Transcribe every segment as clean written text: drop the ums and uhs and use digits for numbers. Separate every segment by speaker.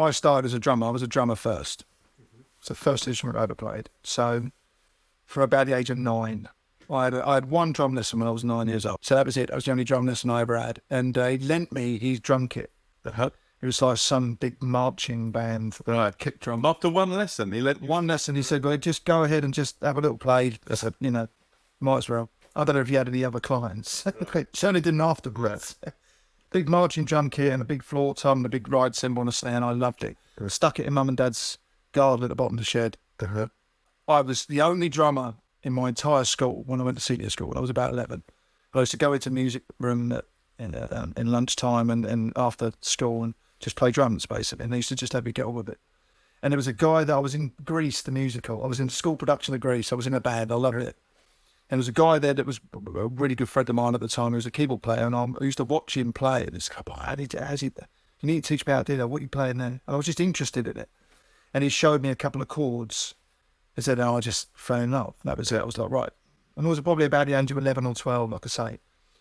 Speaker 1: I started as a drummer. I was a drummer first. It's the first instrument I ever played. So for about the age of 9, I had one drum lesson when I was 9 years old. So that was it. That was the only drum lesson I ever had. And he lent me his drum kit. It was like some big marching band.
Speaker 2: Kick drum. After one lesson, he lent you?
Speaker 1: One lesson, he said, well, just go ahead and just have a little play. I said, might as well. I don't know if you had any other clients. Certainly didn't afterwards. Big marching drum kit and a big floor tom and a big ride cymbal and a snare, and I loved it. I stuck it in Mum and Dad's garden at the bottom of the shed. I was the only drummer in my entire school when I went to senior school when I was about 11. I used to go into the music room in lunchtime and after school and just play drums, basically. And they used to just have me get on with it. And there was a guy that I was in Grease, the musical. I was in school production of Grease. I was in a band. I loved it. And there was a guy there that was a really good friend of mine at the time. He was a keyboard player, and I used to watch him play. And it's you need to teach me how to do that. What are you playing there? And I was just interested in it. And he showed me a couple of chords. He said, I just fell in love. That was it. I was like, right. And I was probably about the age of 11 or 12, like I say.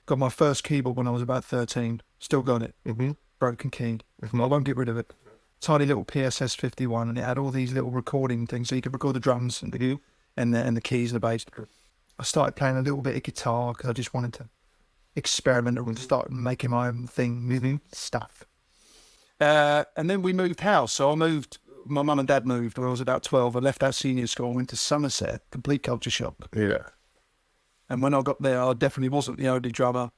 Speaker 1: Got my first keyboard when I was about 13. Still got it. Broken key. I won't get rid of it. Tiny little PSS 51, and it had all these little recording things, so you could record the drums and the keys and the bass. I started playing a little bit of guitar because I just wanted to experiment and start making my own thing, stuff. And then we moved house. So my mum and dad moved when I was about 12. I left our senior school, went to Somerset, complete culture shock.
Speaker 2: Yeah.
Speaker 1: And when I got there, I definitely wasn't the only drummer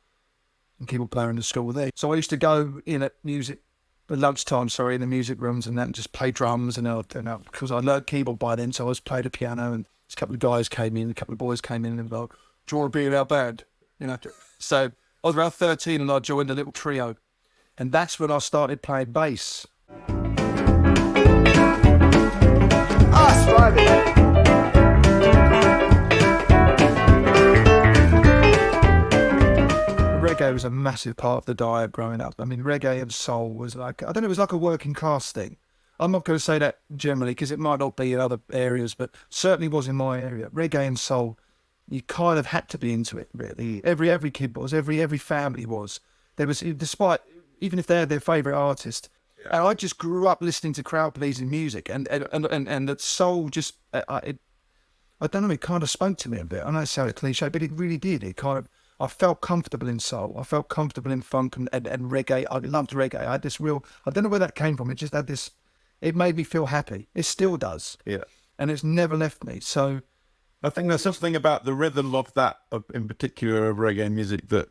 Speaker 1: and keyboard player in the school there. So I used to go in at lunchtime, in the music rooms and then just play drums and because I learned keyboard by then, so I was playing the piano and a couple of guys came in, a couple of boys came in and were like, do you want to be in our band? So I was around 13 and I joined a little trio. And that's when I started playing bass. Reggae was a massive part of the diet growing up. I mean, reggae and soul was like, it was like a working class thing. I'm not going to say that generally because it might not be in other areas, but certainly was in my area. Reggae and soul, you kind of had to be into it, really. Every kid was, every family was. There was, despite, even if they had their favourite artist. Yeah. And I just grew up listening to crowd-pleasing music, and that soul just, I don't know, it kind of spoke to me a bit. I know it sounded cliche, but it really did. I felt comfortable in soul. I felt comfortable in funk and reggae. I loved reggae. I had this I don't know where that came from. It just had this, it made me feel happy. It still does.
Speaker 2: Yeah.
Speaker 1: And it's never left me. So
Speaker 2: I think there's something about the rhythm of that, in particular of reggae music, that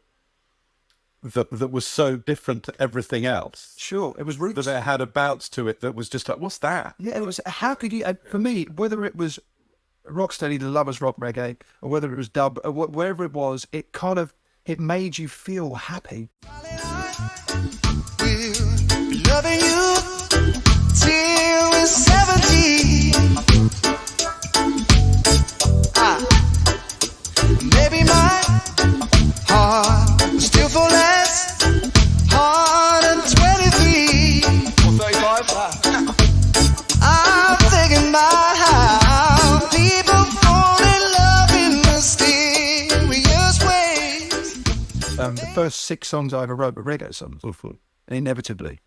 Speaker 2: was so different to everything else.
Speaker 1: Sure. It was roots.
Speaker 2: That it had a bounce to it that was just like, what's that?
Speaker 1: Yeah, it was, how could you, for me, whether it was rocksteady, the lovers rock reggae, or whether it was dub, or wherever it was, it made you feel happy.
Speaker 3: Loving you till we're 70. Maybe my heart will still fall less hard than 23 or 35. I'm thinking about how people fall in love in mysterious ways.
Speaker 1: The first 6 songs I ever wrote were reggae songs, inevitably.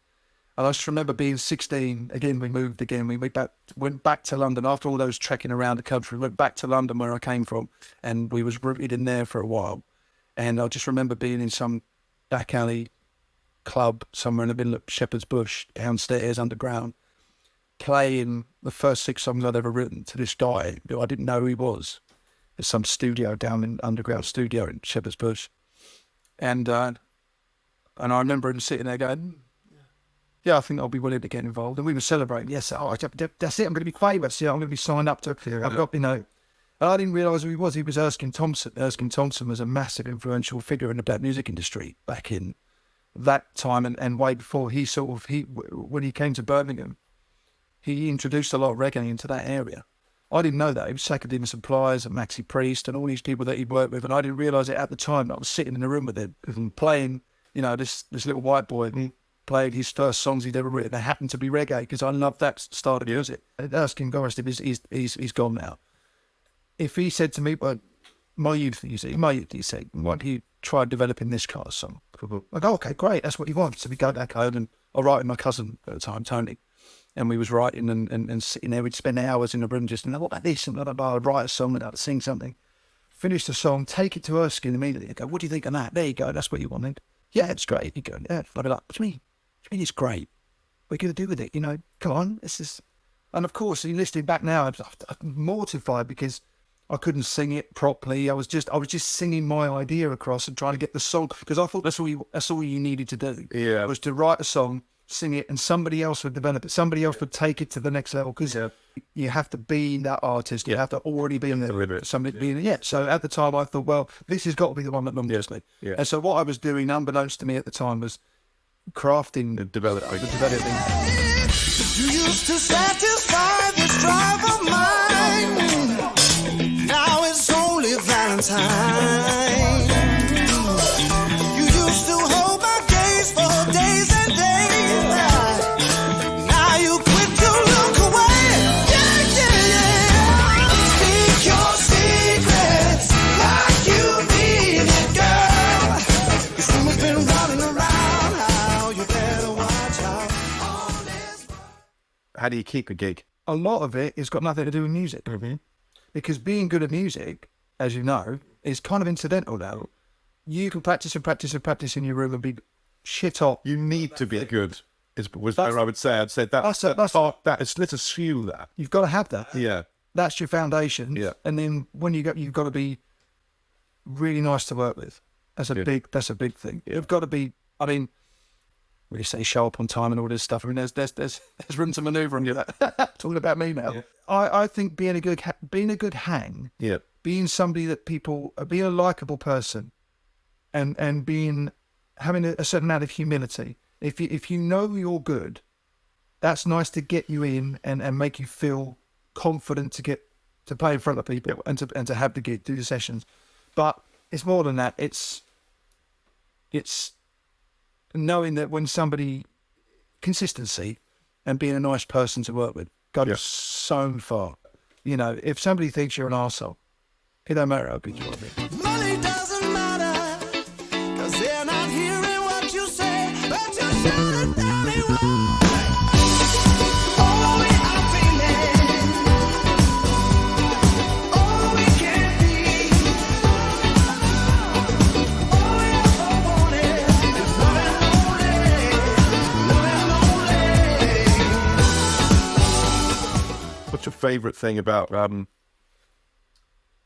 Speaker 1: And I just remember being 16, again, we moved again, we went back to London after all those trekking around the country, went back to London where I came from, and we was rooted in there for a while. And I just remember being in some back alley club somewhere in the middle of Shepherd's Bush, downstairs, underground, playing the first 6 songs I'd ever written to this guy who I didn't know who he was. There's some studio down in underground studio in Shepherd's Bush. And I remember him sitting there going, yeah, I think I'll be willing to get involved. And we were celebrating. Yes, that's it. I'm going to be famous. Yeah, I'm going to be signed up to. I've got, And I didn't realise who he was. He was Erskine Thompson. Erskine Thompson was a massive influential figure in the black music industry back in that time and way before. When he came to Birmingham, he introduced a lot of reggae into that area. I didn't know that. He was Sacadema Supplies and Maxi Priest and all these people that he'd worked with, and I didn't realise it at the time. I was sitting in the room with him playing, this little white boy played his first songs he'd ever written. They happened to be reggae because I loved that style of music. Erskine Thompson, he's gone now. If he said to me, well, my youth, you say, why don't you try developing this kind of song? I go, okay, great, that's what he wants. So we go back home and I write with my cousin at the time, Tony. and we was writing and sitting there. We'd spend hours in the room just, what about this? And blah, blah, blah. I'd write a song and I'd sing something. Finish the song, take it to Erskine immediately. I go, what do you think of that? There you go. That's what you wanted. Yeah, it's great. You go, yeah. I'd be like, what do you mean? What do you mean it's great? What are you going to do with it? You know, come on. This is... And of course, listening back now, I'm mortified because I couldn't sing it properly. I was just singing my idea across and trying to get the song, because I thought that's all you needed to do.
Speaker 2: Yeah.
Speaker 1: Was to write a song, sing it, and somebody else would develop it. Somebody else would take it to the next level, because you have to be that artist. You have to already be in there for somebody to be in it. Yeah. So at the time, I thought, well, this has got to be the one that launches me.
Speaker 2: Yeah.
Speaker 1: And so what I was doing, unbeknownst to me at the time, was crafting the developing.
Speaker 3: You used to satisfy this drive of mine. Now it's only Valentine. You used to hold my gaze for days and days. Now you quit to look away. Yeah, yeah, yeah. Speak your secrets like you mean it, girl. This rumor's been running around. How you better watch out.
Speaker 2: How do you keep a gig?
Speaker 1: A lot of it has got nothing to do with music.
Speaker 2: Mm-hmm.
Speaker 1: Because being good at music, as you know, is kind of incidental now. You can practice and practice and practice in your room and be shit hot.
Speaker 2: You need to be good. Was where I would say. I'd say let's assume that.
Speaker 1: You've got to have that.
Speaker 2: Yeah.
Speaker 1: That's your foundation.
Speaker 2: Yeah.
Speaker 1: And then when you've got to be really nice to work with. That's a big thing. You've got to be, I mean, when you say show up on time and all this stuff, I mean, there's room to manoeuvre on you. Talking about me now. Yeah. I think being a good hang, being somebody that people, being a likable person, and having a certain amount of humility. If you know you're good, that's nice to get you in and make you feel confident to get to play in front of people and to have the gig, do the sessions. But it's more than that. It's knowing that when somebody, consistency and being a nice person to work with goes so far. You know, if somebody thinks you're an arsehole, it don't matter how good you are.
Speaker 3: Money doesn't matter, 'cause they're not hearing what you say, but you shout it down anyway. Oh, we are feeling, oh, we can't be, all we ever wanted is loving lonely.
Speaker 2: What's your favourite thing about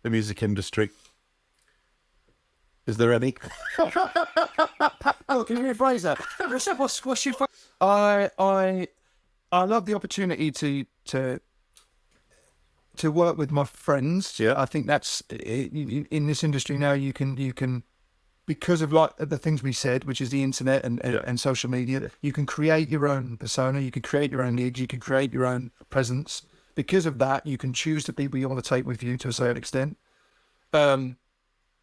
Speaker 2: the music industry? Is there any?
Speaker 1: Oh, can you rephrase that? What's your? I love the opportunity to work with my friends.
Speaker 2: Yeah,
Speaker 1: I think that's in this industry now. You can because of like the things we said, which is the internet and social media. You can create your own persona. You can create your own gigs. You can create your own presence. Because of that, you can choose the people you want to take with you to a certain extent. And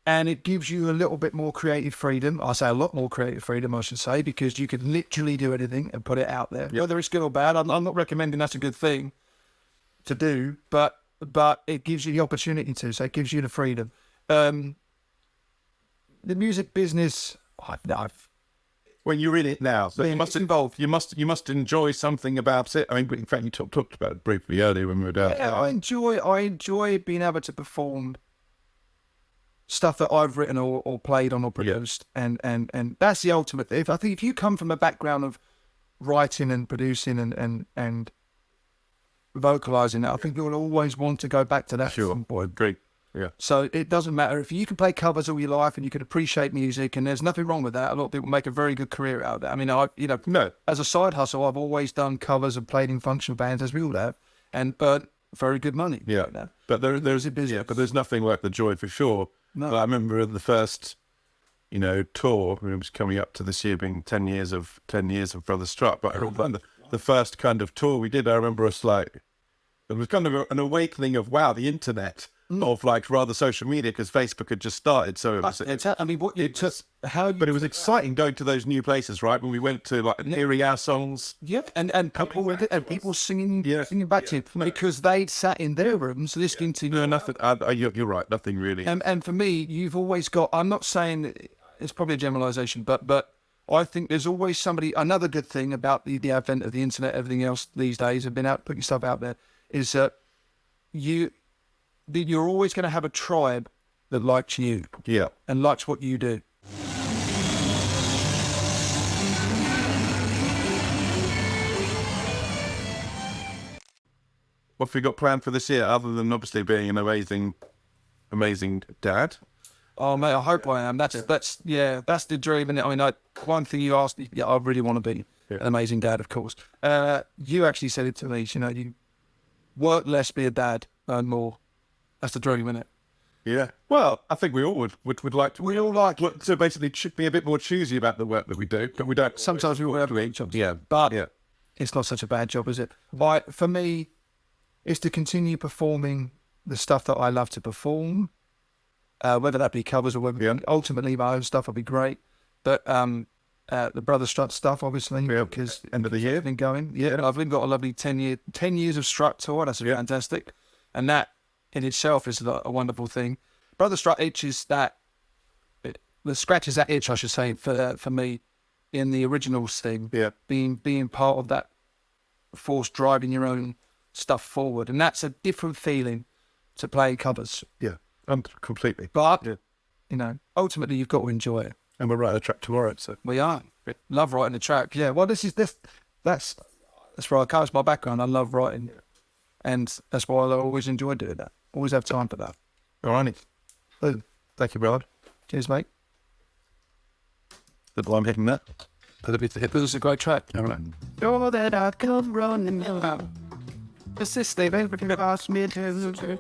Speaker 1: it gives you a little bit more creative freedom. I say a lot more creative freedom, I should say, because you can literally do anything and put it out there. Yep. Whether it's good or bad, I'm not recommending that's a good thing to do, but it gives you the opportunity to, so it gives you the freedom. The music business,
Speaker 2: when you're in it now, so you must
Speaker 1: involved.
Speaker 2: You must enjoy something about it. I mean, in fact, you talked about it briefly earlier when we were down.
Speaker 1: Yeah, I enjoy being able to perform stuff that I've written or played on or produced, and that's the ultimate. I think if you come from a background of writing and producing and vocalizing, I think you'll always want to go back to that.
Speaker 2: Sure, boy, great. Yeah.
Speaker 1: So it doesn't matter if you can play covers all your life and you can appreciate music, and there's nothing wrong with that. A lot of people make a very good career out of that. I mean, as a side hustle, I've always done covers and played in functional bands, as we all have, and burnt very good money.
Speaker 2: Yeah. But there's nothing like the joy for sure. No. But I remember the first, tour. It was coming up to this year being 10 years of Brother Strut. But I remember the first kind of tour we did. I remember it was kind of an awakening of the internet. Of rather social media, because Facebook had just started, so it was. But it was exciting going to those new places, right? When we went to hearing our songs,
Speaker 1: and people singing back to you because they'd sat in their rooms listening to.
Speaker 2: No, nothing. You're right, nothing really.
Speaker 1: And for me, you've always got. I'm not saying it's probably a generalisation, but I think there's always somebody. Another good thing about the advent of the internet, everything else these days, have been out putting stuff out there, is that you're always going to have a tribe that likes you, and likes what you do.
Speaker 2: What have we got planned for this year, other than obviously being an amazing dad?
Speaker 1: Oh mate, I hope I am. That's the dream. And I mean, one thing you asked me, I really want to be an amazing dad, of course. You actually said it to me. You work less, be a dad, earn more. That's the dream, isn't it?
Speaker 2: Yeah. Well, I think we all would like to. We all like to basically be a bit more choosy about the work that we do, but we don't.
Speaker 1: Sometimes we all have great jobs.
Speaker 2: Yeah.
Speaker 1: But it's not such a bad job, is it? For me, it's to continue performing the stuff that I love to perform. Whether that be covers or whether ultimately my own stuff will be great. But the Brother Strut stuff, obviously, because
Speaker 2: end of the year
Speaker 1: been going. Yeah, I've got a lovely 10 years of Strut tour. That's fantastic, and that in itself is a wonderful thing. Brother Strut itches that, scratches that itch, I should say, for me in the originals thing.
Speaker 2: Yeah,
Speaker 1: being part of that force driving your own stuff forward, and that's a different feeling to play covers.
Speaker 2: Yeah. And completely.
Speaker 1: But, ultimately you've got to enjoy it.
Speaker 2: And we're writing a track tomorrow, so.
Speaker 1: We are. Love writing the track. Yeah, well, that's where I come. It's my background. I love writing. And that's why I always enjoy doing that. Always have time for that.
Speaker 2: All right. Thank you, brother.
Speaker 1: Cheers, mate.
Speaker 2: I'm hitting that.
Speaker 1: This is a great track.
Speaker 2: All right.
Speaker 3: Know that I come running around. Persisting, everything that asked me to do.